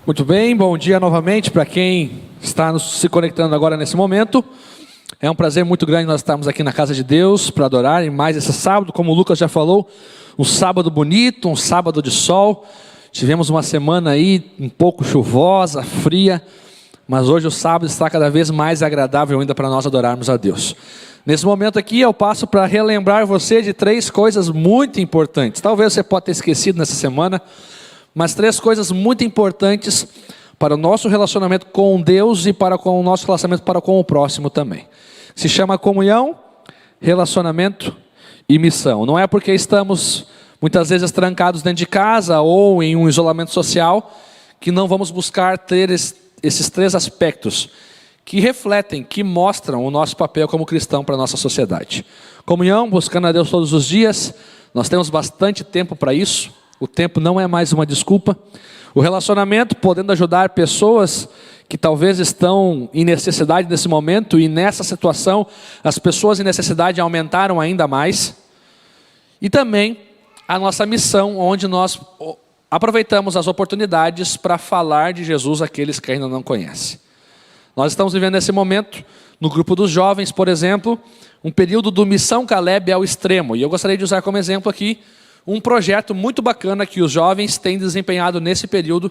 Muito bem, bom dia novamente para quem está se conectando agora nesse momento. É um prazer muito grande nós estarmos aqui na casa de Deus para adorar em mais esse sábado, como o Lucas já falou, um sábado bonito, um sábado de sol. Tivemos uma semana aí um pouco chuvosa, fria, mas hoje o sábado está cada vez mais agradável ainda para nós adorarmos a Deus. Nesse momento aqui eu passo para relembrar você de 3 coisas muito importantes. Talvez você possa ter esquecido nessa semana, mas 3 coisas muito importantes para o nosso relacionamento com Deus e para com o nosso relacionamento para com o próximo também. Se chama comunhão, relacionamento e missão. Não é porque estamos muitas vezes trancados dentro de casa ou em um isolamento social que não vamos buscar ter esses 3 aspectos que refletem, que mostram o nosso papel como cristão para a nossa sociedade. Comunhão, buscando a Deus todos os dias, nós temos bastante tempo para isso. O tempo não é mais uma desculpa. O relacionamento, podendo ajudar pessoas que talvez estão em necessidade nesse momento, e nessa situação as pessoas em necessidade aumentaram ainda mais. E também a nossa missão, onde nós aproveitamos as oportunidades para falar de Jesus àqueles que ainda não conhecem. Nós estamos vivendo nesse momento, no grupo dos jovens, por exemplo, um período do Missão Caleb ao extremo. E eu gostaria de usar como exemplo aqui um projeto muito bacana que os jovens têm desempenhado nesse período,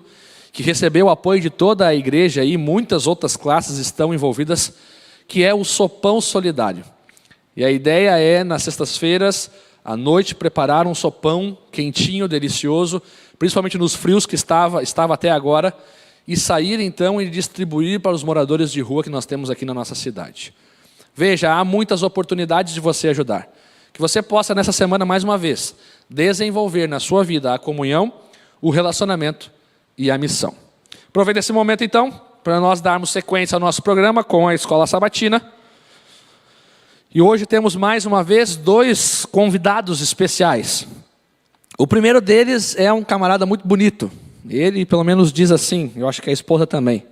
que recebeu o apoio de toda a igreja e muitas outras classes estão envolvidas, que é o Sopão Solidário. E a ideia é, nas sextas-feiras, à noite, preparar um sopão quentinho, delicioso, principalmente nos frios que estava até agora, e sair então e distribuir para os moradores de rua que nós temos aqui na nossa cidade. Veja, há muitas oportunidades de você ajudar. Que você possa, nessa semana, mais uma vez, desenvolver na sua vida a comunhão, o relacionamento e a missão. Aproveita esse momento, então, para nós darmos sequência ao nosso programa com a Escola Sabatina. E hoje temos, mais uma vez, 2 convidados especiais. O primeiro deles é um camarada muito bonito. Ele, pelo menos, diz assim, eu acho que a esposa também.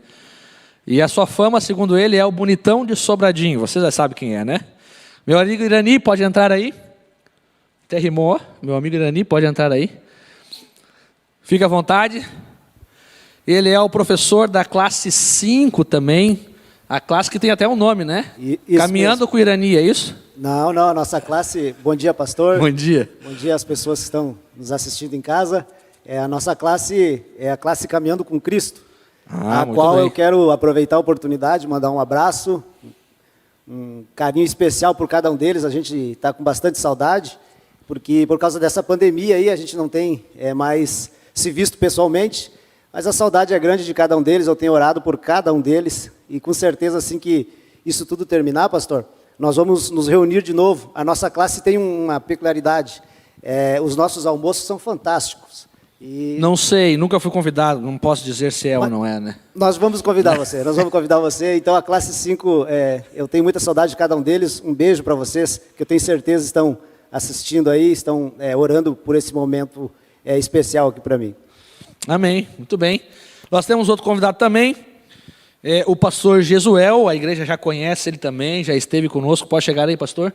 E a sua fama, segundo ele, é o bonitão de Sobradinho. Você já sabe quem é, né? Meu amigo Irani, pode entrar aí. Até rimou. Meu amigo Irani, pode entrar aí. Fica à vontade. Ele é o professor da classe 5 também. A classe que tem até um nome, né? Isso Caminhando mesmo. Com o Irani, é isso? Não, a nossa classe... Bom dia, pastor. Bom dia. Bom dia às pessoas que estão nos assistindo em casa. A nossa classe é a classe Caminhando com Cristo. A qual eu quero aproveitar a oportunidade, mandar um abraço, um carinho especial por cada um deles. A gente está com bastante saudade, porque por causa dessa pandemia aí a gente não tem mais se visto pessoalmente, mas a saudade é grande de cada um deles. Eu tenho orado por cada um deles e com certeza assim que isso tudo terminar, pastor, nós vamos nos reunir de novo. A nossa classe tem uma peculiaridade, os nossos almoços são fantásticos. E... Não sei, nunca fui convidado, não posso dizer se é ou não é, né? Nós vamos convidar você, Então a classe 5, eu tenho muita saudade de cada um deles. Um beijo para vocês, que eu tenho certeza estão assistindo aí, estão orando por esse momento especial aqui para mim. Amém, muito bem. Nós temos outro convidado também, o pastor Jesuel. A igreja já conhece ele também, já esteve conosco. Pode chegar aí, pastor?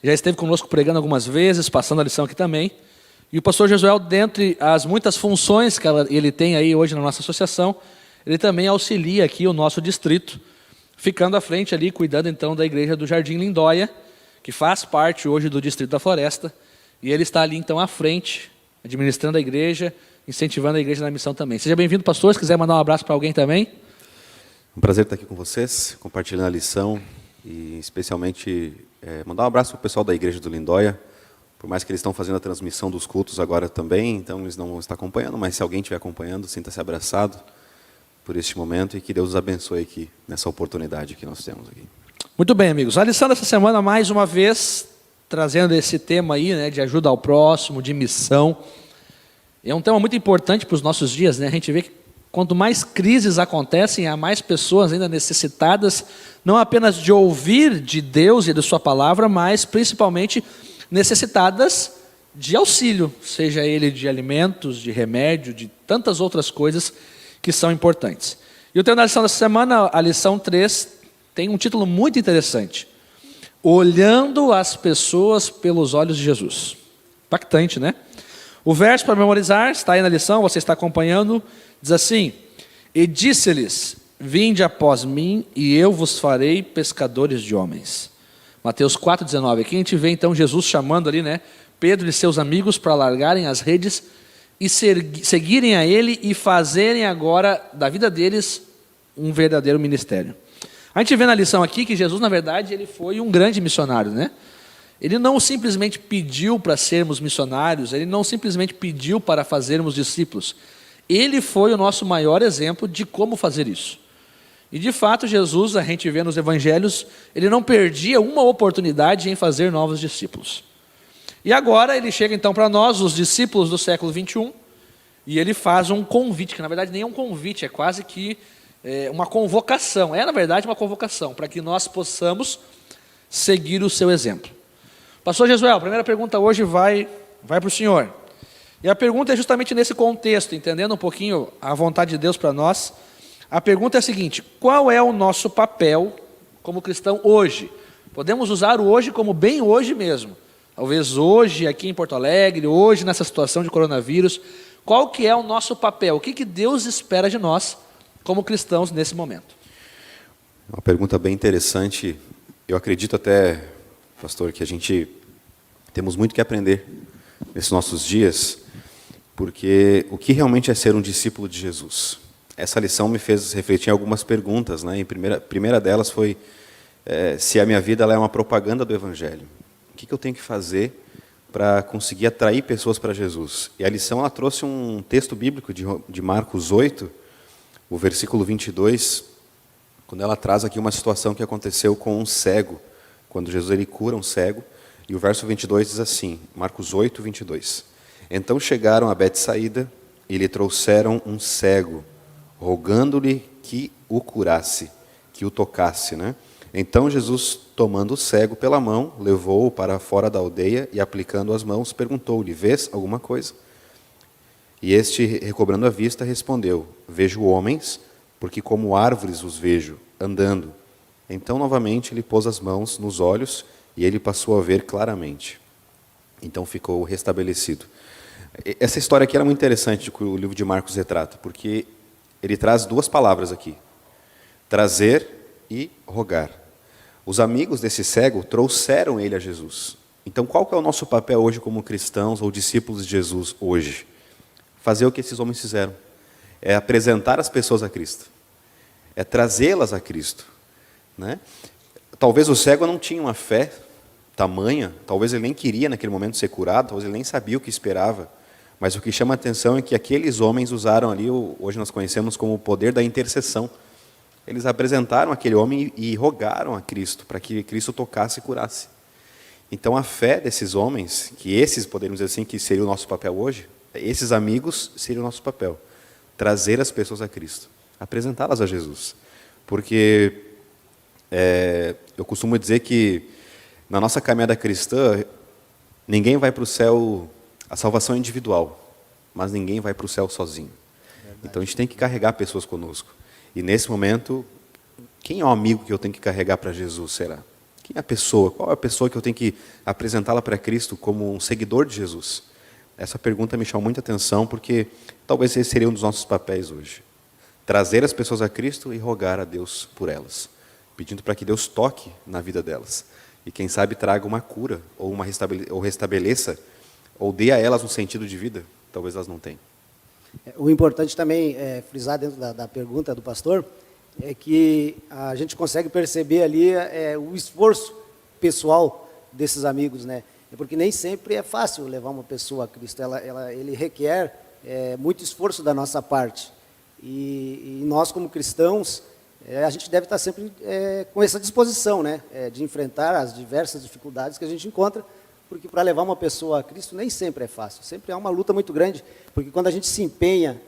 Já esteve conosco pregando algumas vezes, passando a lição aqui também. E o pastor Jesuel, dentre as muitas funções que ele tem aí hoje na nossa associação, ele também auxilia aqui o nosso distrito, ficando à frente ali, cuidando então da igreja do Jardim Lindóia, que faz parte hoje do Distrito da Floresta, e ele está ali então à frente, administrando a igreja, incentivando a igreja na missão também. Seja bem-vindo, pastor. Se quiser mandar um abraço para alguém também. Um prazer estar aqui com vocês, compartilhando a lição, e especialmente mandar um abraço para o pessoal da igreja do Lindóia. Por mais que eles estão fazendo a transmissão dos cultos agora também, então eles não vão estar acompanhando, mas se alguém estiver acompanhando, sinta-se abraçado por este momento e que Deus os abençoe aqui, nessa oportunidade que nós temos aqui. Muito bem, amigos. A lição dessa semana, mais uma vez, trazendo esse tema aí, né, de ajuda ao próximo, de missão. É um tema muito importante para os nossos dias, né? A gente vê que quanto mais crises acontecem, há mais pessoas ainda necessitadas, não apenas de ouvir de Deus e de sua palavra, mas principalmente necessitadas de auxílio, seja ele de alimentos, de remédio, de tantas outras coisas que são importantes. E o tema da lição dessa semana, a lição 3, tem um título muito interessante. Olhando as pessoas pelos olhos de Jesus. Impactante, né? O verso para memorizar está aí na lição, você está acompanhando, diz assim: E disse-lhes: vinde após mim, e eu vos farei pescadores de homens. Mateus 4,19. Aqui a gente vê então Jesus chamando ali, né, Pedro e seus amigos para largarem as redes e seguirem a ele e fazerem agora da vida deles um verdadeiro ministério. A gente vê na lição aqui que Jesus, na verdade, ele foi um grande missionário, né? Ele não simplesmente pediu para sermos missionários, ele não simplesmente pediu para fazermos discípulos. Ele foi o nosso maior exemplo de como fazer isso. E de fato, Jesus, a gente vê nos evangelhos, ele não perdia uma oportunidade em fazer novos discípulos. E agora ele chega então para nós, os discípulos do século 21, e ele faz um convite, que na verdade nem é um convite, é quase que uma convocação. É na verdade uma convocação, para que nós possamos seguir o seu exemplo. Pastor Jesuel, a primeira pergunta hoje vai para o senhor. E a pergunta é justamente nesse contexto, entendendo um pouquinho a vontade de Deus para nós. A pergunta é a seguinte: qual é o nosso papel como cristão hoje? Podemos usar o hoje como bem hoje mesmo. Talvez hoje aqui em Porto Alegre, hoje nessa situação de coronavírus. Qual que é o nosso papel? O que Deus espera de nós como cristãos nesse momento? Uma pergunta bem interessante. Eu acredito até, pastor, que a gente temos muito que aprender nesses nossos dias, porque o que realmente é ser um discípulo de Jesus? Essa lição me fez refletir em algumas perguntas, né? A primeira delas foi se a minha vida ela é uma propaganda do Evangelho. O que eu tenho que fazer para conseguir atrair pessoas para Jesus? E a lição ela trouxe um texto bíblico de Marcos 8, o versículo 22, quando ela traz aqui uma situação que aconteceu com um cego, quando Jesus ele cura um cego, e o verso 22 diz assim, Marcos 8, 22. Então chegaram a Betsaída e lhe trouxeram um cego, rogando-lhe que o curasse, que o tocasse, né? Então Jesus, tomando o cego pela mão, levou-o para fora da aldeia e, aplicando as mãos, perguntou-lhe: vês alguma coisa? E este, recobrando a vista, respondeu: vejo homens, porque como árvores os vejo, andando. Então, novamente, ele pôs as mãos nos olhos e ele passou a ver claramente. Então ficou restabelecido. Essa história aqui era muito interessante que o livro de Marcos retrata, porque ele traz duas palavras aqui: trazer e rogar. Os amigos desse cego trouxeram ele a Jesus. Então, qual que é o nosso papel hoje como cristãos ou discípulos de Jesus hoje? Fazer o que esses homens fizeram. É apresentar as pessoas a Cristo. É trazê-las a Cristo, né? Talvez o cego não tinha uma fé tamanha, talvez ele nem queria naquele momento ser curado, talvez ele nem sabia o que esperava. Mas o que chama a atenção é que aqueles homens usaram ali, hoje nós conhecemos como o poder da intercessão. Eles apresentaram aquele homem e rogaram a Cristo, para que Cristo tocasse e curasse. Então a fé desses homens, que esses, podemos dizer assim, que seria o nosso papel hoje, esses amigos seria o nosso papel. Trazer as pessoas a Cristo, apresentá-las a Jesus. Porque eu costumo dizer que na nossa caminhada cristã, ninguém vai para o céu, a salvação é individual, mas ninguém vai para o céu sozinho. Verdade. Então a gente tem que carregar pessoas conosco. E nesse momento, quem é o amigo que eu tenho que carregar para Jesus, será? Quem é a pessoa? Qual é a pessoa que eu tenho que apresentá-la para Cristo como um seguidor de Jesus? Essa pergunta me chamou muita atenção, porque talvez esse seria um dos nossos papéis hoje. Trazer as pessoas a Cristo e rogar a Deus por elas, pedindo para que Deus toque na vida delas. E quem sabe traga uma cura, ou restabeleça, ou dê a elas um sentido de vida, talvez elas não tenham. O importante também frisar dentro da pergunta do pastor é que a gente consegue perceber ali o esforço pessoal desses amigos, né? Porque nem sempre é fácil levar uma pessoa a Cristo. Ele requer muito esforço da nossa parte. E nós, como cristãos, a gente deve estar sempre com essa disposição, né? De enfrentar as diversas dificuldades que a gente encontra. Porque para levar uma pessoa a Cristo nem sempre é fácil, sempre é uma luta muito grande, porque quando a gente se empenha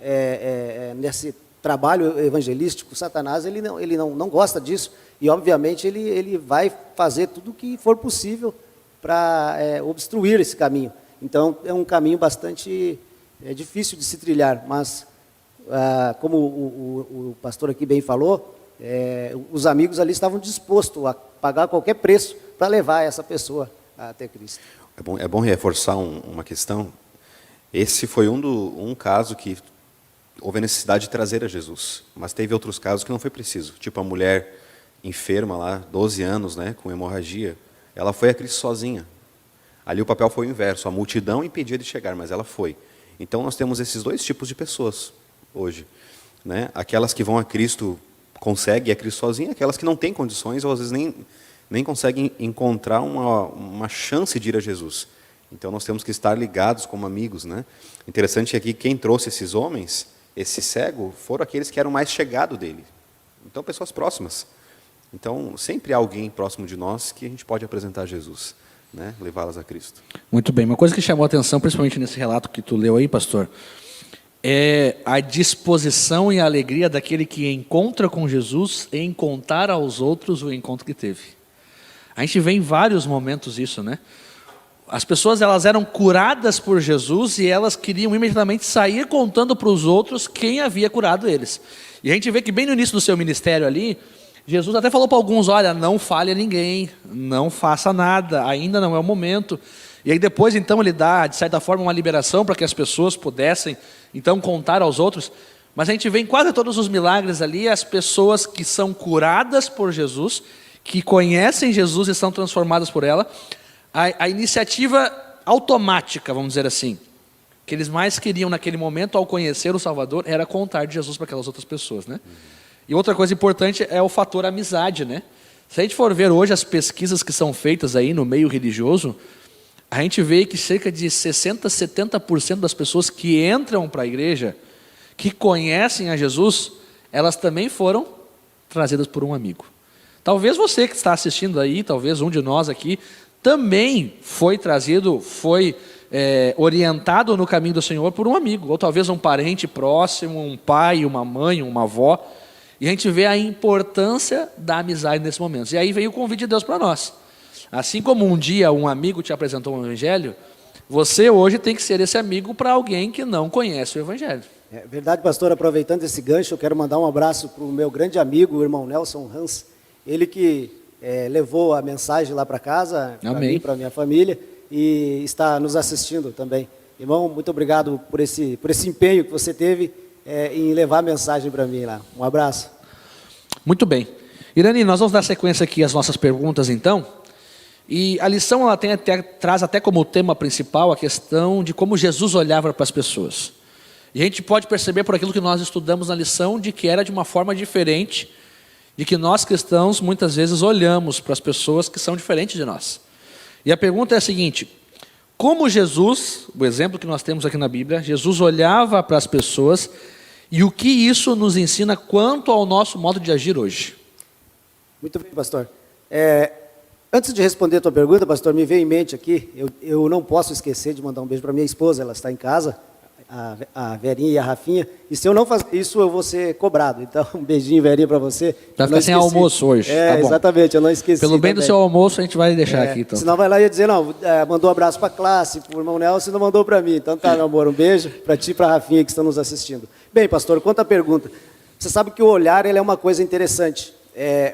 nesse trabalho evangelístico, Satanás ele não gosta disso, e obviamente ele vai fazer tudo o que for possível para obstruir esse caminho. Então é um caminho bastante difícil de se trilhar, mas como o pastor aqui bem falou, os amigos ali estavam dispostos a pagar qualquer preço para levar essa pessoa até Cristo. É bom reforçar uma questão. Esse foi um caso que houve a necessidade de trazer a Jesus. Mas teve outros casos que não foi preciso. Tipo a mulher enferma lá, 12 anos, né, com hemorragia. Ela foi a Cristo sozinha. Ali o papel foi o inverso. A multidão impedia de chegar, mas ela foi. Então nós temos esses dois tipos de pessoas hoje, né? Aquelas que vão a Cristo, conseguem a Cristo sozinha, aquelas que não têm condições ou às vezes nem conseguem encontrar uma chance de ir a Jesus. Então nós temos que estar ligados como amigos, né? Interessante aqui, quem trouxe esses homens, esse cego, foram aqueles que eram mais chegados dele. Então pessoas próximas. Então sempre há alguém próximo de nós que a gente pode apresentar a Jesus, né? Levá-las a Cristo. Muito bem. Uma coisa que chamou a atenção, principalmente nesse relato que tu leu aí, pastor, é a disposição e a alegria daquele que encontra com Jesus em contar aos outros o encontro que teve. A gente vê em vários momentos isso, né? As pessoas, elas eram curadas por Jesus e elas queriam imediatamente sair contando para os outros quem havia curado eles. E a gente vê que bem no início do seu ministério ali, Jesus até falou para alguns, olha, não fale a ninguém, não faça nada, ainda não é o momento. E aí depois, então, ele dá, de certa forma, uma liberação para que as pessoas pudessem, então, contar aos outros. Mas a gente vê em quase todos os milagres ali, as pessoas que são curadas por Jesus, que conhecem Jesus e são transformadas por ela. A iniciativa automática, vamos dizer assim, que eles mais queriam naquele momento, ao conhecer o Salvador, era contar de Jesus para aquelas outras pessoas, né? E outra coisa importante é o fator amizade, né? Se a gente for ver hoje as pesquisas que são feitas aí no meio religioso, a gente vê que cerca de 60%, 70% das pessoas que entram para a igreja, que conhecem a Jesus, elas também foram trazidas por um amigo. Talvez você que está assistindo aí, talvez um de nós aqui, também foi trazido, foi orientado no caminho do Senhor por um amigo, ou talvez um parente próximo, um pai, uma mãe, uma avó. E a gente vê a importância da amizade nesse momento. E aí veio o convite de Deus para nós. Assim como um dia um amigo te apresentou o Evangelho, você hoje tem que ser esse amigo para alguém que não conhece o Evangelho. É verdade, pastor. Aproveitando esse gancho, eu quero mandar um abraço para o meu grande amigo, o irmão Nelson Hans. Ele que levou a mensagem lá para casa, para mim, para minha família, e está nos assistindo também. Irmão, muito obrigado por esse empenho que você teve em levar a mensagem para mim lá. Um abraço. Muito bem. Irani, nós vamos dar sequência aqui às nossas perguntas, então. E a lição ela traz até como tema principal a questão de como Jesus olhava para as pessoas. E a gente pode perceber por aquilo que nós estudamos na lição, de que era de uma forma diferente, de que nós cristãos muitas vezes olhamos para as pessoas que são diferentes de nós. E a pergunta é a seguinte: como Jesus, o exemplo que nós temos aqui na Bíblia, Jesus olhava para as pessoas e o que isso nos ensina quanto ao nosso modo de agir hoje? Muito bem, pastor. Antes de responder a tua pergunta, pastor, me veio em mente aqui, eu não posso esquecer de mandar um beijo para minha esposa, ela está em casa, a Verinha e a Rafinha, e se eu não fazer isso, eu vou ser cobrado. Então, um beijinho, Verinha, para você. Vai ficar sem almoço hoje. Tá bom. Exatamente, eu não esqueci. Pelo bem do seu almoço, a gente vai deixar aqui. Então. Senão vai lá e ia dizer, não, mandou um abraço para a classe, para o irmão Nelson, não mandou para mim. Então tá, meu amor, um beijo para ti e para a Rafinha que estão nos assistindo. Bem, pastor, quanto à pergunta, você sabe que o olhar ele é uma coisa interessante.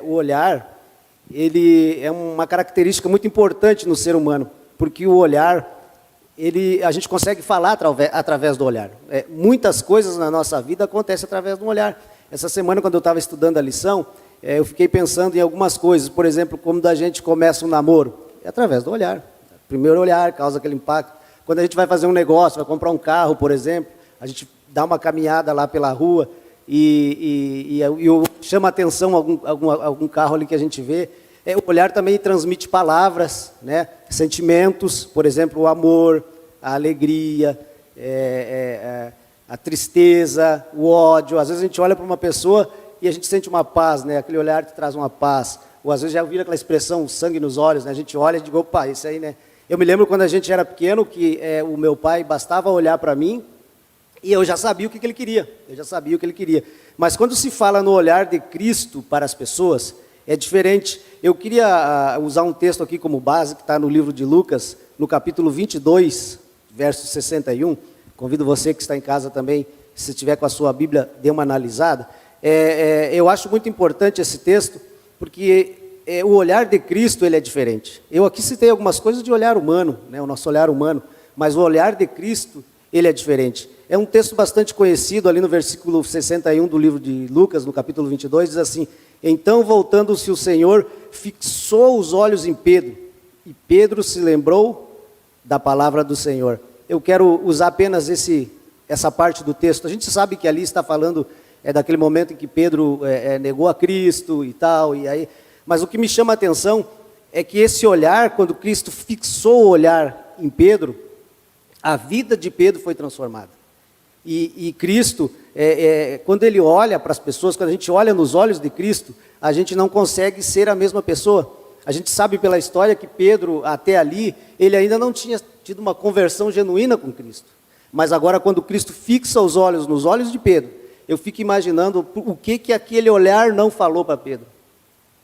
O olhar, ele é uma característica muito importante no ser humano, porque o olhar, a gente consegue falar através do olhar. Muitas coisas na nossa vida acontecem através do olhar. Essa semana, quando eu estava estudando a lição, eu fiquei pensando em algumas coisas. Por exemplo, como a gente começa um namoro. É através do olhar. O primeiro olhar causa aquele impacto. Quando a gente vai fazer um negócio, vai comprar um carro, por exemplo, a gente dá uma caminhada lá pela rua e chama a atenção algum carro ali que a gente vê. O olhar também transmite palavras, né? Sentimentos, por exemplo, o amor, a alegria, a tristeza, o ódio. Às vezes a gente olha para uma pessoa e a gente sente uma paz, né? Aquele olhar que traz uma paz. Ou às vezes já ouviram aquela expressão, sangue nos olhos, né? A gente olha e diz, opa, isso aí, né? Eu me lembro quando a gente era pequeno que o meu pai bastava olhar para mim e eu já sabia o que ele queria. Eu já sabia o que ele queria. Mas quando se fala no olhar de Cristo para as pessoas, é diferente. Eu queria usar um texto aqui como base, que está no livro de Lucas, no capítulo 22, verso 61. Convido você que está em casa também, se estiver com a sua Bíblia, dê uma analisada. Eu acho muito importante esse texto, porque o olhar de Cristo ele é diferente. Eu aqui citei algumas coisas de olhar humano, né, o nosso olhar humano, mas o olhar de Cristo ele é diferente. É um texto bastante conhecido, ali no versículo 61 do livro de Lucas, no capítulo 22, diz assim: então, voltando-se o Senhor, fixou os olhos em Pedro, e Pedro se lembrou da palavra do Senhor. Eu quero usar apenas essa parte do texto. A gente sabe que ali está falando daquele momento em que Pedro negou a Cristo e tal, mas o que me chama a atenção é que esse olhar, quando Cristo fixou o olhar em Pedro, a vida de Pedro foi transformada. E Cristo, quando Ele olha para as pessoas, quando a gente olha nos olhos de Cristo, a gente não consegue ser a mesma pessoa. A gente sabe pela história que Pedro, até ali, ele ainda não tinha tido uma conversão genuína com Cristo. Mas agora, quando Cristo fixa os olhos nos olhos de Pedro, eu fico imaginando o que aquele olhar não falou para Pedro.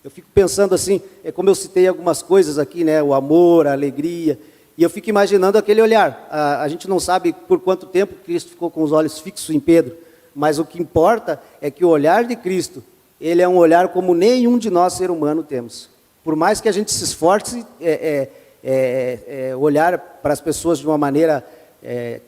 Eu fico pensando assim, como eu citei algumas coisas aqui, né, o amor, a alegria, e eu fico imaginando aquele olhar. A gente não sabe por quanto tempo Cristo ficou com os olhos fixos em Pedro, mas o que importa é que o olhar de Cristo, ele é um olhar como nenhum de nós, ser humano, temos. Por mais que a gente se esforce, olhar para as pessoas de uma maneira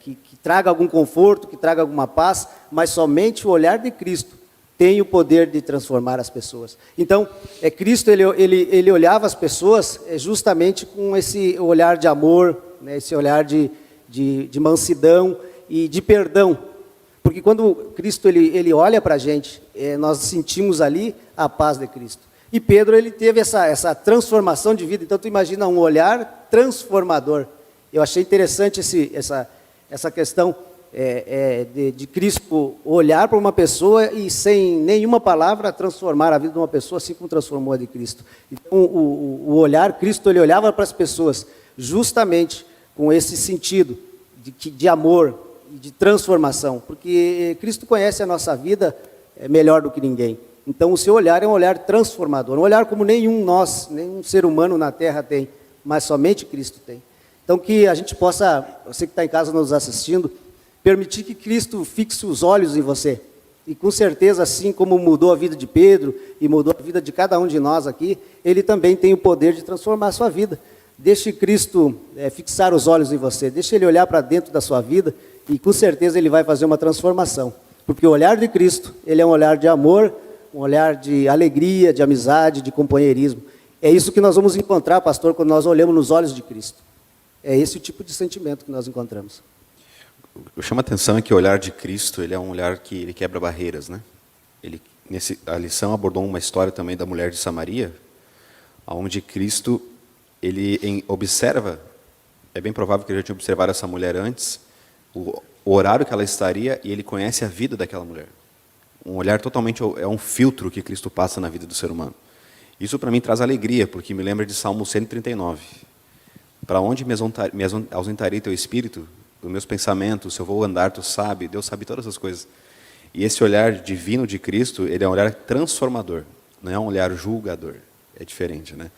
que traga algum conforto, que traga alguma paz, mas somente o olhar de Cristo tem o poder de transformar as pessoas. Então, Cristo, ele olhava as pessoas justamente com esse olhar de amor, né, esse olhar de mansidão e de perdão. Porque quando Cristo ele olha para a gente, nós sentimos ali a paz de Cristo. E Pedro, ele teve essa transformação de vida. Então, tu imagina um olhar transformador. Eu achei interessante essa questão de Cristo olhar para uma pessoa e sem nenhuma palavra transformar a vida de uma pessoa, assim como transformou a de Cristo. Então, o olhar, Cristo, ele olhava para as pessoas justamente com esse sentido de amor e de transformação, porque Cristo conhece a nossa vida melhor do que ninguém. Então, o seu olhar é um olhar transformador, um olhar como nenhum ser humano na Terra tem, mas somente Cristo tem. Então, que a gente possa, você que está em casa nos assistindo, permitir que Cristo fixe os olhos em você. E com certeza, assim como mudou a vida de Pedro e mudou a vida de cada um de nós aqui, Ele também tem o poder de transformar a sua vida. Deixe Cristo fixar os olhos em você, deixe Ele olhar para dentro da sua vida e com certeza Ele vai fazer uma transformação. Porque o olhar de Cristo, ele é um olhar de amor, um olhar de alegria, de amizade, de companheirismo. É isso que nós vamos encontrar, pastor, quando nós olhamos nos olhos de Cristo. É esse o tipo de sentimento que nós encontramos. Eu chamo a atenção que o olhar de Cristo, ele é um olhar que ele quebra barreiras, né? A lição abordou uma história também da mulher de Samaria, onde Cristo, ele observa, é bem provável que ele já tinha observado essa mulher antes, o horário que ela estaria, e ele conhece a vida daquela mulher. Um olhar totalmente, é um filtro que Cristo passa na vida do ser humano. Isso para mim traz alegria, porque me lembra de Salmo 139. Para onde me ausentarei teu espírito? Dos meus pensamentos, se eu vou andar, tu sabe, Deus sabe todas essas coisas. E esse olhar divino de Cristo, ele é um olhar transformador, não é um olhar julgador, é diferente, né?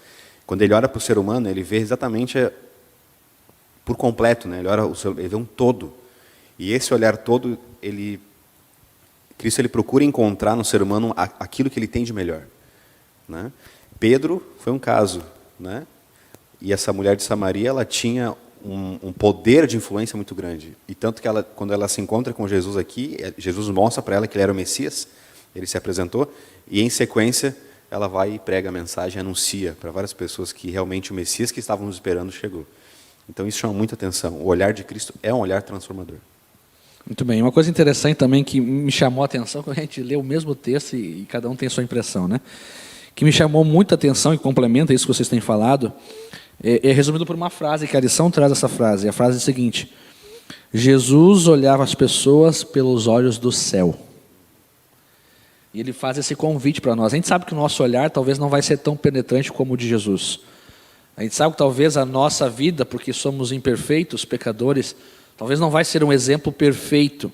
Quando ele olha para o ser humano, ele vê exatamente por completo, né? Ele vê um todo. E esse olhar todo, Cristo ele procura encontrar no ser humano aquilo que ele tem de melhor, né? Pedro foi um caso, né? E essa mulher de Samaria, ela tinha um poder de influência muito grande. E tanto que quando ela se encontra com Jesus aqui, Jesus mostra para ela que ele era o Messias, ele se apresentou, e em sequência ela vai e prega a mensagem, anuncia para várias pessoas que realmente o Messias que estávamos esperando chegou. Então isso chama muita atenção. O olhar de Cristo é um olhar transformador. Muito bem. Uma coisa interessante também que me chamou a atenção, quando a gente lê o mesmo texto e cada um tem sua impressão, né? Que me chamou muita atenção e complementa isso que vocês têm falado, é resumido por uma frase, que a lição traz essa frase. A frase é a seguinte: Jesus olhava as pessoas pelos olhos do céu. E ele faz esse convite para nós. A gente sabe que o nosso olhar talvez não vai ser tão penetrante como o de Jesus. A gente sabe que talvez a nossa vida, porque somos imperfeitos, pecadores, talvez não vai ser um exemplo perfeito,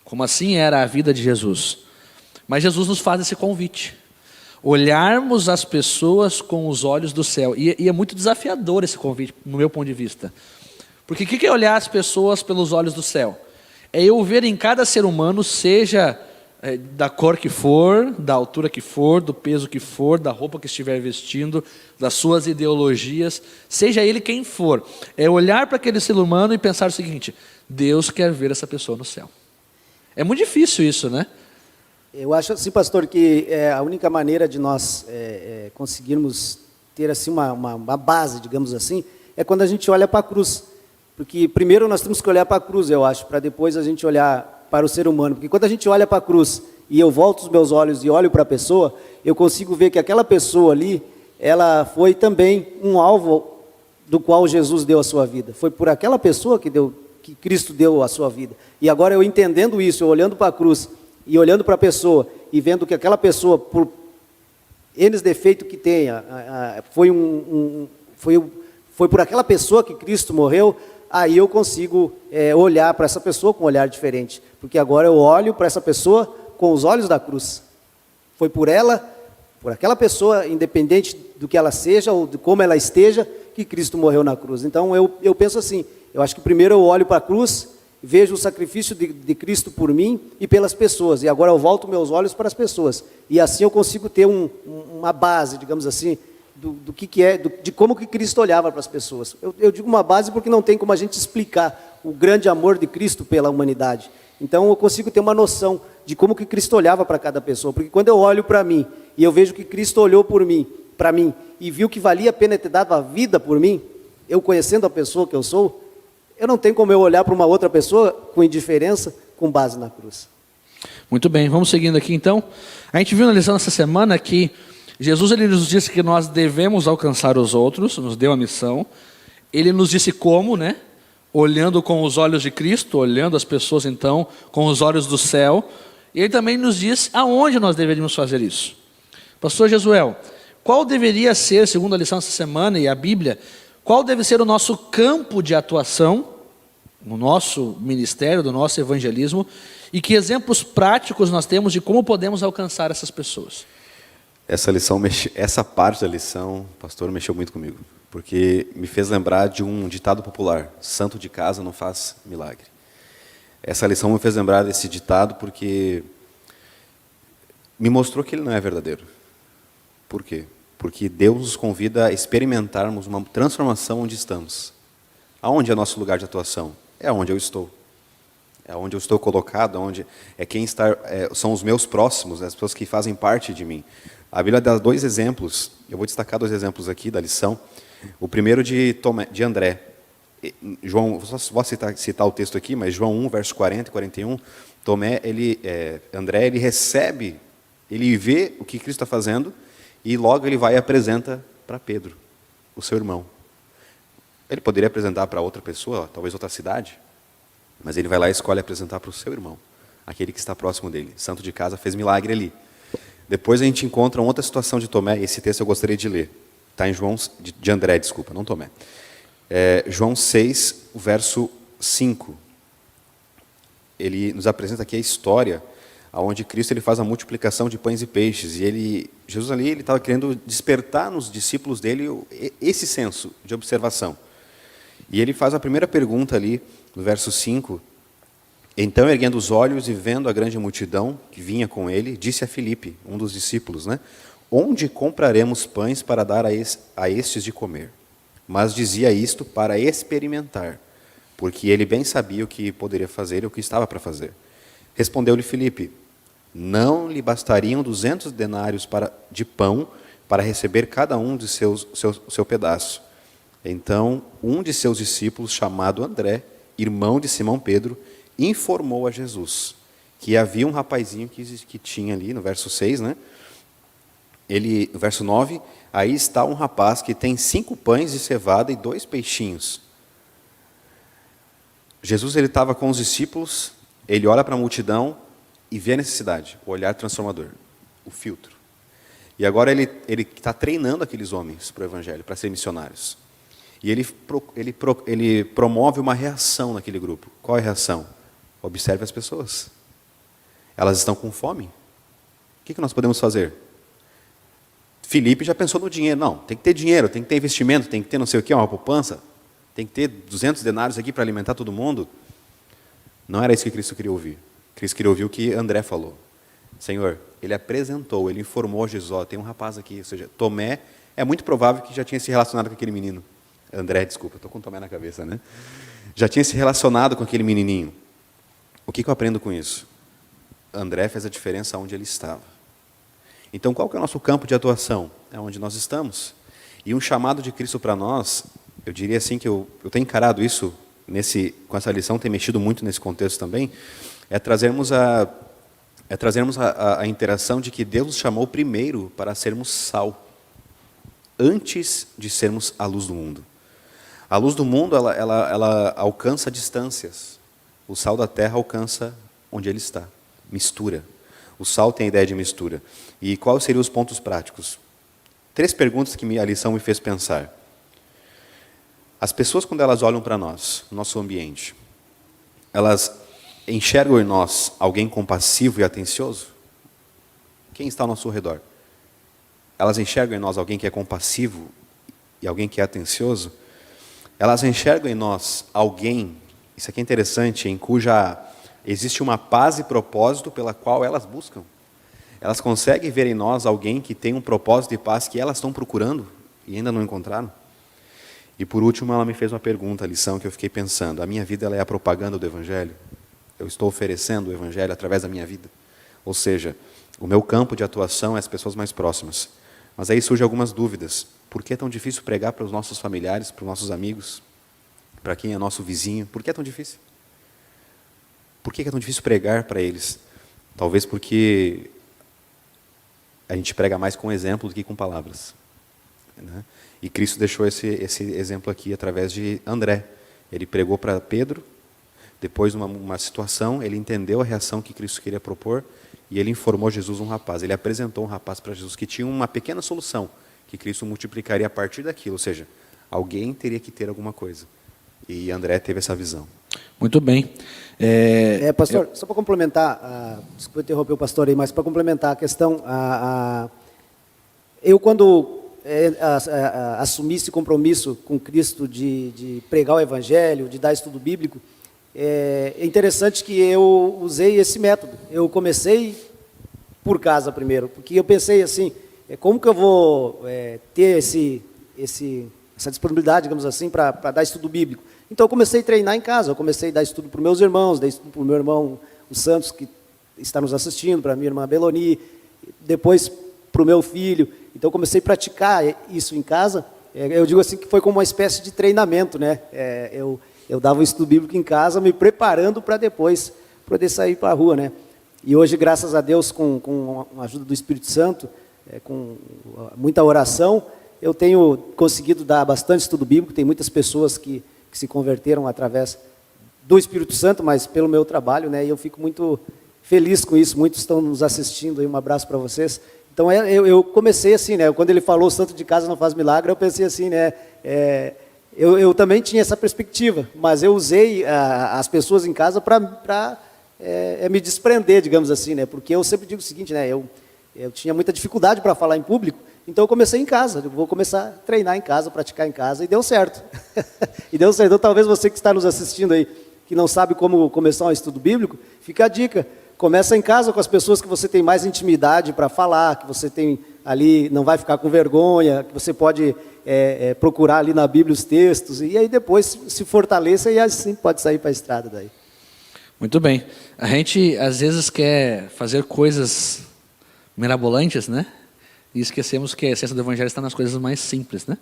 como assim era a vida de Jesus. Mas Jesus nos faz esse convite. Olharmos as pessoas com os olhos do céu. E é muito desafiador esse convite, no meu ponto de vista. Porque o que é olhar as pessoas pelos olhos do céu? É eu ver em cada ser humano, seja da cor que for, da altura que for, do peso que for, da roupa que estiver vestindo, das suas ideologias, seja ele quem for. É olhar para aquele ser humano e pensar o seguinte: Deus quer ver essa pessoa no céu. É muito difícil isso, né? Eu acho assim, pastor, que a única maneira de nós conseguirmos ter assim uma base, digamos assim, é quando a gente olha para a cruz. Porque primeiro nós temos que olhar para a cruz, eu acho, para depois a gente olhar para o ser humano. Porque quando a gente olha para a cruz e eu volto os meus olhos e olho para a pessoa, eu consigo ver que aquela pessoa ali, ela foi também um alvo do qual Jesus deu a sua vida. Foi por aquela pessoa que Cristo deu a sua vida. E agora eu entendendo isso, eu olhando para a cruz e olhando para a pessoa e vendo que aquela pessoa, por N defeitos que tenha, foi por aquela pessoa que Cristo morreu, aí eu consigo olhar para essa pessoa com um olhar diferente. Porque agora eu olho para essa pessoa com os olhos da cruz. Foi por ela, por aquela pessoa, independente do que ela seja ou de como ela esteja, que Cristo morreu na cruz. Então eu penso assim, eu acho que primeiro eu olho para a cruz, vejo o sacrifício de Cristo por mim e pelas pessoas, e agora eu volto meus olhos para as pessoas, e assim eu consigo ter uma base, digamos assim, de como que Cristo olhava para as pessoas. Eu digo uma base porque não tem como a gente explicar o grande amor de Cristo pela humanidade. Então eu consigo ter uma noção de como que Cristo olhava para cada pessoa, porque quando eu olho para mim e eu vejo que Cristo olhou para mim e viu que valia a pena ter dado a vida por mim, eu conhecendo a pessoa que eu sou, eu não tenho como eu olhar para uma outra pessoa com indiferença, com base na cruz. Muito bem, vamos seguindo aqui então. A gente viu na lição essa semana que Jesus ele nos disse que nós devemos alcançar os outros, nos deu a missão. Ele nos disse como, né? Olhando com os olhos de Cristo, olhando as pessoas então com os olhos do céu. E ele também nos diz aonde nós deveríamos fazer isso. Pastor Jesuel, qual deveria ser, segundo a lição essa semana e a Bíblia, qual deve ser o nosso campo de atuação, no nosso ministério, do nosso evangelismo, e que exemplos práticos nós temos de como podemos alcançar essas pessoas? Essa parte da lição, pastor, mexeu muito comigo, porque me fez lembrar de um ditado popular: santo de casa não faz milagre. Essa lição me fez lembrar desse ditado porque me mostrou que ele não é verdadeiro. Por quê? Porque Deus nos convida a experimentarmos uma transformação onde estamos. Aonde é nosso lugar de atuação? É onde eu estou. É onde eu estou colocado, onde é quem está, são os meus próximos, as pessoas que fazem parte de mim. A Bíblia dá 2 exemplos, eu vou destacar 2 exemplos aqui da lição. O primeiro de André. João, vou citar o texto aqui, mas João 1, verso 40 e 41, André, ele recebe, ele vê o que Cristo está fazendo, e logo ele vai e apresenta para Pedro, o seu irmão. Ele poderia apresentar para outra pessoa, talvez outra cidade, mas ele vai lá e escolhe apresentar para o seu irmão, aquele que está próximo dele. Santo de casa fez milagre ali. Depois a gente encontra outra situação de Tomé, esse texto eu gostaria de ler. Está em de André, desculpa, não Tomé. João 6, o verso 5. Ele nos apresenta aqui a história onde Cristo ele faz a multiplicação de pães e peixes. E Jesus ali estava querendo despertar nos discípulos dele esse senso de observação. E ele faz a primeira pergunta ali, no verso 5. Então, erguendo os olhos e vendo a grande multidão que vinha com ele, disse a Filipe, um dos discípulos, né? Onde compraremos pães para dar a estes de comer? Mas dizia isto para experimentar, porque ele bem sabia o que poderia fazer e o que estava para fazer. Respondeu-lhe Filipe: não lhe bastariam 200 denários de pão para receber cada um de seu pedaço. Então, um de seus discípulos, chamado André, irmão de Simão Pedro, informou a Jesus que havia um rapazinho que tinha ali, no verso 6, né? No verso 9, aí está um rapaz que tem 5 pães de cevada e 2 peixinhos. Jesus ele estava com os discípulos, ele olha para a multidão e vê a necessidade, o olhar transformador, o filtro. E agora ele está treinando aqueles homens para o evangelho, para serem missionários. E ele promove uma reação naquele grupo. Qual é a reação? Observe as pessoas. Elas estão com fome. O que nós podemos fazer? Filipe já pensou no dinheiro. Não, tem que ter dinheiro, tem que ter investimento, tem que ter não sei o que, uma poupança. Tem que ter 200 denários aqui para alimentar todo mundo. Não era isso que Cristo queria ouvir. Cristo queria ouvir o que André falou. Senhor, ele apresentou, ele informou Jesus, ó, tem um rapaz aqui, ou seja, Tomé, é muito provável que já tinha se relacionado com aquele menino. André, desculpa, estou com Tomé na cabeça, né? Já tinha se relacionado com aquele menininho. O que eu aprendo com isso? André fez a diferença onde ele estava. Então, qual que é o nosso campo de atuação? É onde nós estamos. E um chamado de Cristo para nós, eu diria assim que eu tenho encarado isso, com essa lição, tem mexido muito nesse contexto também, é trazermos a interação de que Deus nos chamou primeiro para sermos sal, antes de sermos a luz do mundo. A luz do mundo, ela alcança distâncias. O sal da terra alcança onde ele está. Mistura. O sal tem a ideia de mistura. E quais seriam os pontos práticos? 3 perguntas que a lição me fez pensar. As pessoas, quando elas olham para nós, nosso ambiente, elas enxergam em nós alguém compassivo e atencioso? Quem está ao nosso redor? Elas enxergam em nós alguém que é compassivo e alguém que é atencioso? Elas enxergam em nós alguém, isso aqui é interessante, em cuja existe uma paz e propósito pela qual elas buscam. Elas conseguem ver em nós alguém que tem um propósito de paz que elas estão procurando e ainda não encontraram? E por último, ela me fez uma pergunta, a lição que eu fiquei pensando. A minha vida ela é a propaganda do Evangelho? Eu estou oferecendo o Evangelho através da minha vida? Ou seja, o meu campo de atuação é as pessoas mais próximas. Mas aí surgem algumas dúvidas. Por que é tão difícil pregar para os nossos familiares, para os nossos amigos, para quem é nosso vizinho? Por que é tão difícil? Por que é tão difícil pregar para eles? Talvez porque a gente prega mais com exemplo do que com palavras, né? E Cristo deixou esse exemplo aqui através de André. Ele pregou para Pedro, depois de uma situação, ele entendeu a reação que Cristo queria propor e ele informou Jesus um rapaz. Ele apresentou um rapaz para Jesus que tinha uma pequena solução, que Cristo multiplicaria a partir daquilo, ou seja, alguém teria que ter alguma coisa. E André teve essa visão. Muito bem. Pastor, só para complementar, desculpa interromper o pastor aí, mas para complementar a questão, eu quando assumi esse compromisso com Cristo de pregar o Evangelho, de dar estudo bíblico, é interessante que eu usei esse método. Eu comecei por casa primeiro, porque eu pensei assim, como que eu vou ter essa disponibilidade, digamos assim, para dar estudo bíblico? Então eu comecei a treinar em casa, eu comecei a dar estudo para os meus irmãos, dei estudo para o meu irmão, o Santos, que está nos assistindo, para a minha irmã Beloni, depois para o meu filho. Então eu comecei a praticar isso em casa. Eu digo assim que foi como uma espécie de treinamento, né? Eu dava o estudo bíblico em casa, me preparando para depois poder sair para a rua, né? E hoje, graças a Deus, com a ajuda do Espírito Santo, com muita oração, eu tenho conseguido dar bastante estudo bíblico. Tem muitas pessoas que se converteram através do Espírito Santo, mas pelo meu trabalho, né? E eu fico muito feliz com isso. Muitos estão nos assistindo aí, um abraço para vocês. Então eu comecei assim, né? Quando ele falou santo de casa não faz milagre, eu pensei assim, né? Eu também tinha essa perspectiva, mas eu usei as pessoas em casa para me desprender, digamos assim, né? Porque eu sempre digo o seguinte, né? Eu tinha muita dificuldade para falar em público, então eu comecei em casa. Eu vou começar a treinar em casa, praticar em casa, e deu certo. E deu certo. Então talvez você que está nos assistindo aí, que não sabe como começar um estudo bíblico, fica a dica. Começa em casa com as pessoas que você tem mais intimidade para falar, que você tem ali, não vai ficar com vergonha, que você pode procurar ali na Bíblia os textos, e aí depois se fortaleça e assim pode sair para a estrada daí. Muito bem. A gente às vezes quer fazer coisas mirabolantes, né? E esquecemos que a essência do Evangelho está nas coisas mais simples, né?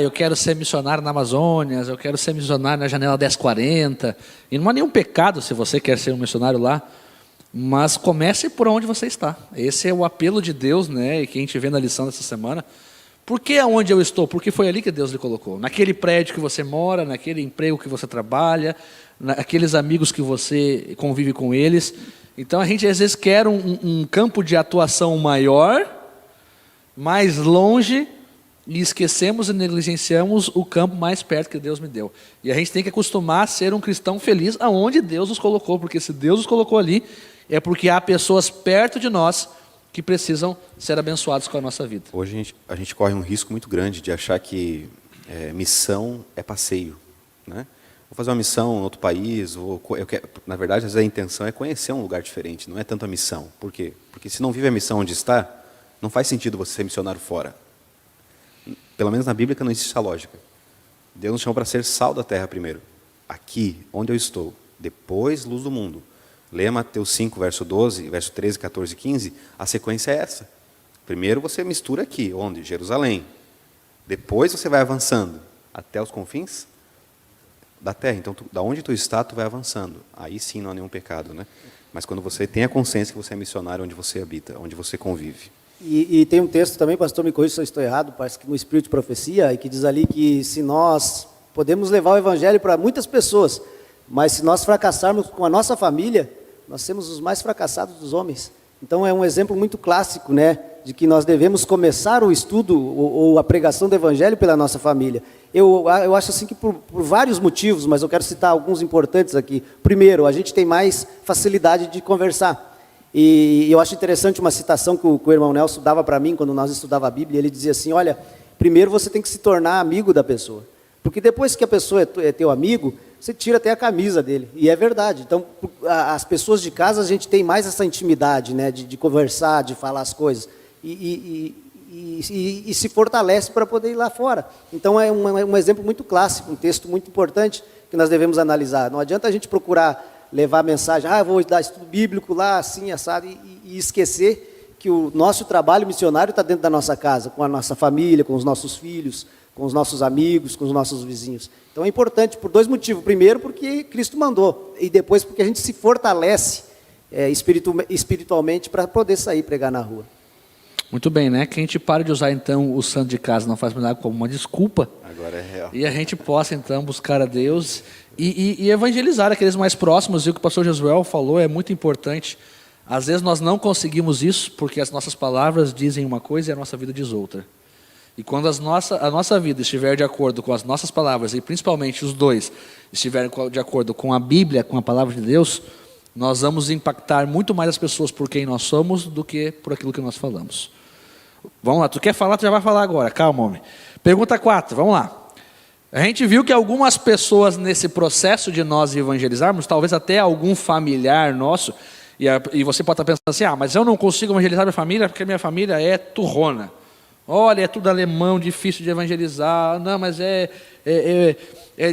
Eu quero ser missionário na Amazônia, eu quero ser missionário na Janela 1040, e não há nenhum pecado se você quer ser um missionário lá, mas comece por onde você está. Esse é o apelo de Deus, né? E que a gente vê na lição dessa semana. Por que aonde eu estou? Porque foi ali que Deus lhe colocou. Naquele prédio que você mora, naquele emprego que você trabalha, naqueles amigos que você convive com eles. Então a gente às vezes quer um campo de atuação maior, mais longe, e esquecemos e negligenciamos o campo mais perto que Deus me deu. E a gente tem que acostumar a ser um cristão feliz aonde Deus nos colocou, porque se Deus nos colocou ali, é porque há pessoas perto de nós que precisam ser abençoados com a nossa vida. Hoje a gente corre um risco muito grande de achar que missão é passeio, né? vou fazer uma missão em outro país, na verdade, às vezes a intenção é conhecer um lugar diferente, não é tanto a missão. Por quê? Porque se não vive a missão onde está, não faz sentido você ser missionário fora. Pelo menos na Bíblia não existe essa lógica. Deus nos chama para ser sal da terra primeiro. Aqui, onde eu estou. Depois, luz do mundo. Leia Mateus 5, verso 12, verso 13, 14 e 15. A sequência é essa. Primeiro você mistura aqui, onde? Jerusalém. Depois você vai avançando até os confins da terra. Então, da onde tu está, tu vai avançando. Aí sim não há nenhum pecado, né? Mas quando você tem a consciência que você é missionário onde você habita, onde você convive. E tem um texto também, pastor, me corrija se eu estou errado, parece que no Espírito de Profecia, e que diz ali que se nós podemos levar o Evangelho para muitas pessoas, mas se nós fracassarmos com a nossa família, nós somos os mais fracassados dos homens. Então é um exemplo muito clássico, né, de que nós devemos começar o estudo ou a pregação do Evangelho pela nossa família. Eu acho assim que por vários motivos, mas eu quero citar alguns importantes aqui. Primeiro, a gente tem mais facilidade de conversar. E eu acho interessante uma citação que o irmão Nelson dava para mim quando nós estudava a Bíblia. Ele dizia assim, olha, primeiro você tem que se tornar amigo da pessoa. Porque depois que a pessoa é teu amigo, você tira até a camisa dele. E é verdade. Então, as pessoas de casa, a gente tem mais essa intimidade, né, de conversar, de falar as coisas. E se fortalece para poder ir lá fora. Então, é um exemplo muito clássico, um texto muito importante que nós devemos analisar. Não adianta a gente procurar levar a mensagem, eu vou dar estudo bíblico lá, assim, assado, e esquecer que o nosso trabalho missionário está dentro da nossa casa, com a nossa família, com os nossos filhos, com os nossos amigos, com os nossos vizinhos. Então é importante por dois motivos. Primeiro, porque Cristo mandou, e depois porque a gente se fortalece espiritualmente para poder sair e pregar na rua. Muito bem, né? Que a gente pare de usar, então, o santo de casa não faz milagre como uma desculpa. Agora é real. E a gente possa, então, buscar a Deus e evangelizar aqueles mais próximos. E o que o pastor Josuel falou é muito importante. Às vezes nós não conseguimos isso porque as nossas palavras dizem uma coisa e a nossa vida diz outra. E quando a nossa vida estiver de acordo com as nossas palavras, e principalmente os dois estiverem de acordo com a Bíblia, com a palavra de Deus, nós vamos impactar muito mais as pessoas por quem nós somos do que por aquilo que nós falamos. Vamos lá, tu quer falar, tu já vai falar agora, calma, homem. Pergunta 4, vamos lá. A gente viu que algumas pessoas nesse processo de nós evangelizarmos, talvez até algum familiar nosso, e você pode estar pensando assim, mas eu não consigo evangelizar minha família porque minha família é turrona. Olha, é tudo alemão, difícil de evangelizar, não, mas é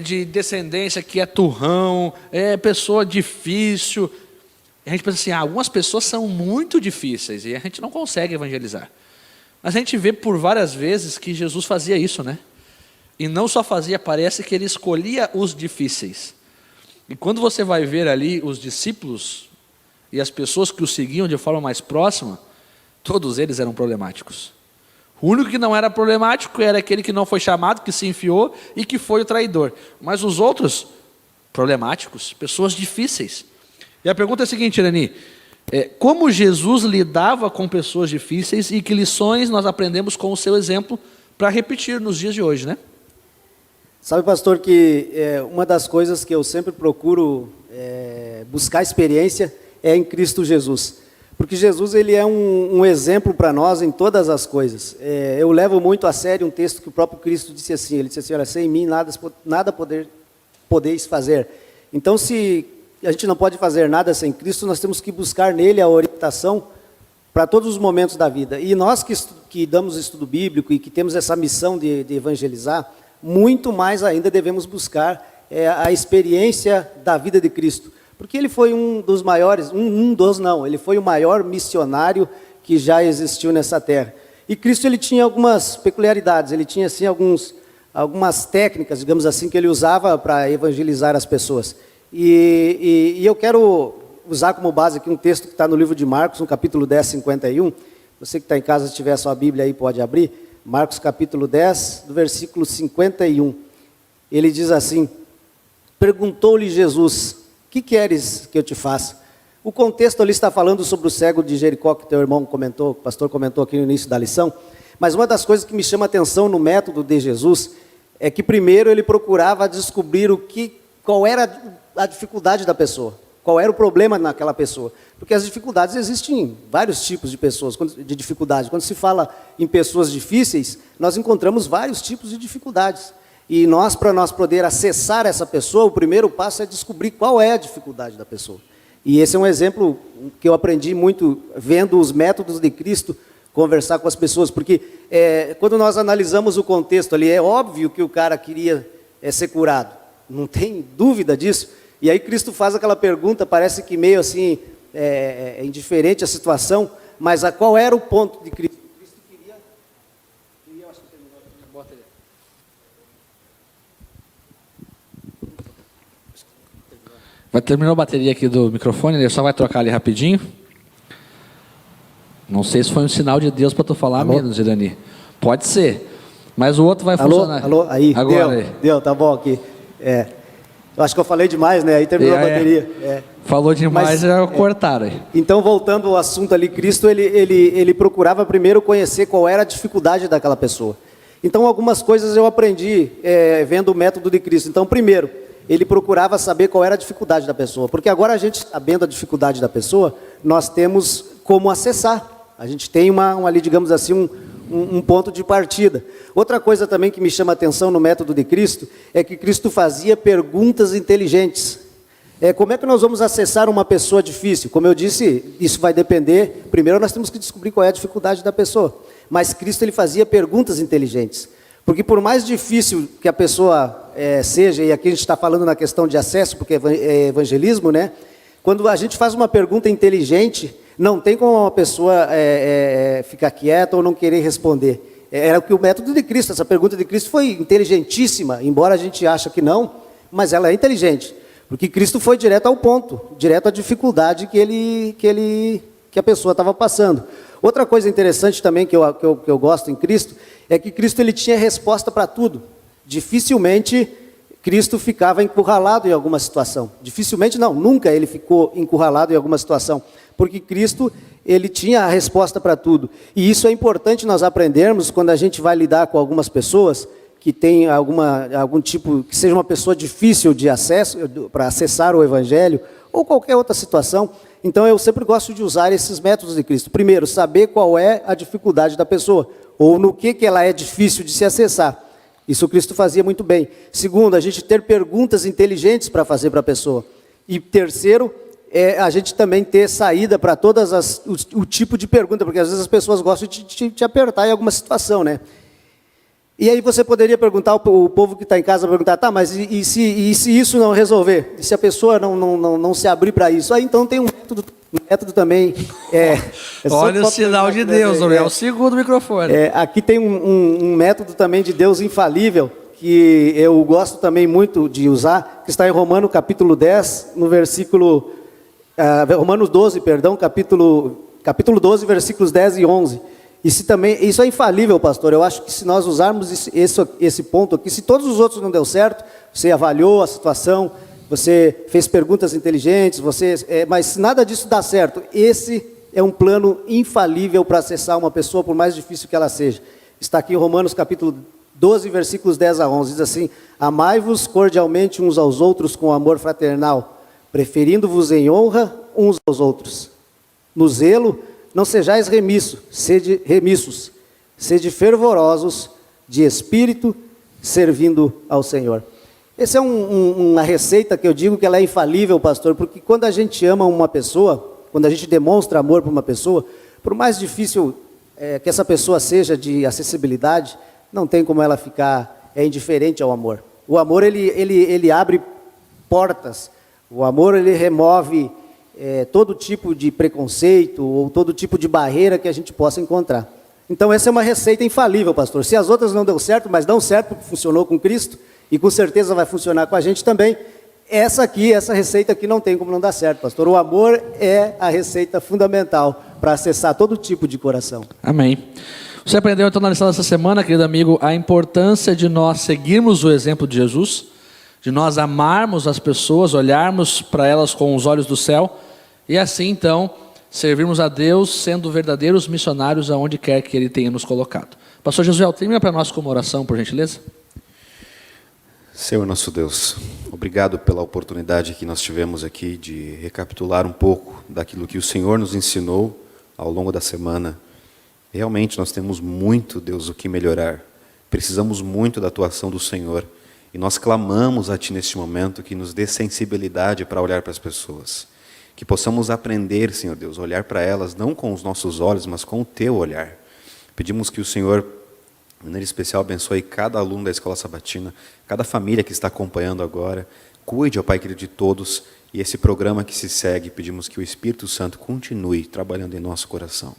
de descendência que é turrão, é pessoa difícil. A gente pensa assim, algumas pessoas são muito difíceis e a gente não consegue evangelizar. Mas a gente vê por várias vezes que Jesus fazia isso, né? E não só fazia, parece que ele escolhia os difíceis. E quando você vai ver ali os discípulos e as pessoas que o seguiam de forma mais próxima, todos eles eram problemáticos. O único que não era problemático era aquele que não foi chamado, que se enfiou e que foi o traidor. Mas os outros, problemáticos, pessoas difíceis. E a pergunta é a seguinte, Irani, como Jesus lidava com pessoas difíceis e que lições nós aprendemos com o seu exemplo para repetir nos dias de hoje, né? Sabe, pastor, que uma das coisas que eu sempre procuro buscar experiência é em Cristo Jesus. Porque Jesus ele é um exemplo para nós em todas as coisas. Eu levo muito a sério um texto que o próprio Cristo disse assim, ele disse assim, olha, sem mim nada podeis fazer. Então, se a gente não pode fazer nada sem Cristo, nós temos que buscar nele a orientação para todos os momentos da vida. E nós que damos estudo bíblico e que temos essa missão de evangelizar, muito mais ainda devemos buscar a experiência da vida de Cristo. Porque ele foi um dos maiores, ele foi o maior missionário que já existiu nessa terra. E Cristo ele tinha algumas peculiaridades, ele tinha assim algumas técnicas, digamos assim, que ele usava para evangelizar as pessoas. E eu quero usar como base aqui um texto que está no livro de Marcos, no capítulo 10, 51. Você que está em casa, se tiver a sua Bíblia aí, pode abrir. Marcos capítulo 10, do versículo 51. Ele diz assim, perguntou-lhe Jesus, que queres que eu te faça? O contexto ali está falando sobre o cego de Jericó, que teu irmão comentou, o pastor comentou aqui no início da lição. Mas uma das coisas que me chama a atenção no método de Jesus é que primeiro ele procurava descobrir qual era a dificuldade da pessoa, qual era o problema naquela pessoa. Porque as dificuldades existem em vários tipos de pessoas, de dificuldades. Quando se fala em pessoas difíceis, nós encontramos vários tipos de dificuldades. E para nós poder acessar essa pessoa, o primeiro passo é descobrir qual é a dificuldade da pessoa. E esse é um exemplo que eu aprendi muito vendo os métodos de Cristo conversar com as pessoas, porque quando nós analisamos o contexto ali, é óbvio que o cara queria ser curado, não tem dúvida disso. E aí Cristo faz aquela pergunta, parece que meio assim, indiferente à situação, mas qual era o ponto de Cristo? Cristo queria acho que terminou a bateria. Vai terminar a bateria aqui do microfone, ele só vai trocar ali rapidinho. Não sei se foi um sinal de Deus para tu falar menos, Irani. Pode ser, mas o outro vai funcionar. Alô, aí, agora deu, tá bom aqui. Eu acho que eu falei demais, né? Aí terminou a bateria. Falou demais, já cortaram aí. Então, voltando ao assunto ali, Cristo, ele procurava primeiro conhecer qual era a dificuldade daquela pessoa. Então, algumas coisas eu aprendi vendo o método de Cristo. Então, primeiro, ele procurava saber qual era a dificuldade da pessoa. Porque agora a gente, sabendo a dificuldade da pessoa, nós temos como acessar. A gente tem ali, digamos assim, um ponto de partida. Outra coisa também que me chama a atenção no método de Cristo é que Cristo fazia perguntas inteligentes. Como é que nós vamos acessar uma pessoa difícil? Como eu disse, isso vai depender. Primeiro nós temos que descobrir qual é a dificuldade da pessoa. Mas Cristo ele fazia perguntas inteligentes. Porque por mais difícil que a pessoa seja, e aqui a gente está falando na questão de acesso, porque é evangelismo, né? Quando a gente faz uma pergunta inteligente, não tem como uma pessoa ficar quieta ou não querer responder. Era o que o método de Cristo, essa pergunta de Cristo foi inteligentíssima, embora a gente ache que não, mas ela é inteligente. Porque Cristo foi direto ao ponto, direto à dificuldade que a pessoa estava passando. Outra coisa interessante também que eu gosto em Cristo, é que Cristo ele tinha resposta para tudo. Dificilmente Cristo ficava encurralado em alguma situação. Dificilmente não, nunca ele ficou encurralado em alguma situação. Porque Cristo, ele tinha a resposta para tudo. E isso é importante nós aprendermos quando a gente vai lidar com algumas pessoas que tem algum tipo, que seja uma pessoa difícil de acesso, para acessar o Evangelho, ou qualquer outra situação. Então eu sempre gosto de usar esses métodos de Cristo. Primeiro, saber qual é a dificuldade da pessoa, ou no que ela é difícil de se acessar. Isso Cristo fazia muito bem. Segundo, a gente ter perguntas inteligentes para fazer para a pessoa. E terceiro, a gente também ter saída para todas o tipo de pergunta, porque às vezes as pessoas gostam de te apertar em alguma situação, né? E aí você poderia perguntar, o povo que está em casa perguntar, tá, mas e se isso não resolver? E se a pessoa não se abrir para isso? Aí então tem um método também. Olha o sinal de Deus, é o segundo microfone. Aqui tem um método também de Deus infalível, que eu gosto também muito de usar, que está em Romanos capítulo 10, no versículo... Romanos 12, perdão, capítulo 12, versículos 10 e 11. Isso é infalível, pastor. Eu acho que se nós usarmos esse ponto aqui, se todos os outros não deu certo, você avaliou a situação, você fez perguntas inteligentes, mas se nada disso dá certo, esse é um plano infalível para acessar uma pessoa, por mais difícil que ela seja. Está aqui em Romanos capítulo 12, versículos 10 a 11. Diz assim: amai-vos cordialmente uns aos outros com amor fraternal, preferindo-vos em honra uns aos outros. No zelo, não sejais remissos, sede fervorosos de espírito, servindo ao Senhor. Essa é uma receita que eu digo que ela é infalível, pastor, porque quando a gente ama uma pessoa, quando a gente demonstra amor para uma pessoa, por mais difícil que essa pessoa seja de acessibilidade, não tem como ela ficar indiferente ao amor. O amor, ele abre portas, o amor, ele remove todo tipo de preconceito ou todo tipo de barreira que a gente possa encontrar. Então essa é uma receita infalível, pastor. Se as outras não deu certo, mas dão certo porque funcionou com Cristo, e com certeza vai funcionar com a gente também, essa receita aqui não tem como não dar certo, pastor. O amor é a receita fundamental para acessar todo tipo de coração. Amém. Você aprendeu então na lição dessa semana, querido amigo, a importância de nós seguirmos o exemplo de Jesus, de nós amarmos as pessoas, olharmos para elas com os olhos do céu, e assim então servirmos a Deus sendo verdadeiros missionários aonde quer que Ele tenha nos colocado. Pastor Josué, termina para nós com uma oração, por gentileza. Senhor nosso Deus, obrigado pela oportunidade que nós tivemos aqui de recapitular um pouco daquilo que o Senhor nos ensinou ao longo da semana. Realmente nós temos muito, Deus, o que melhorar. Precisamos muito da atuação do Senhor. E nós clamamos a Ti neste momento que nos dê sensibilidade para olhar para as pessoas. Que possamos aprender, Senhor Deus, olhar para elas não com os nossos olhos, mas com o Teu olhar. Pedimos que o Senhor, de maneira especial, abençoe cada aluno da Escola Sabatina, cada família que está acompanhando agora. Cuide, ó Pai querido, de todos. E esse programa que se segue, pedimos que o Espírito Santo continue trabalhando em nosso coração.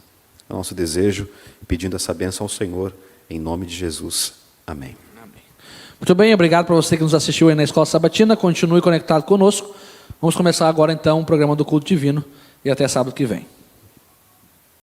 É o nosso desejo, pedindo essa bênção ao Senhor, em nome de Jesus. Amém. Muito bem, obrigado para você que nos assistiu aí na Escola Sabatina. Continue conectado conosco. Vamos começar agora então o programa do Culto Divino. E até sábado que vem.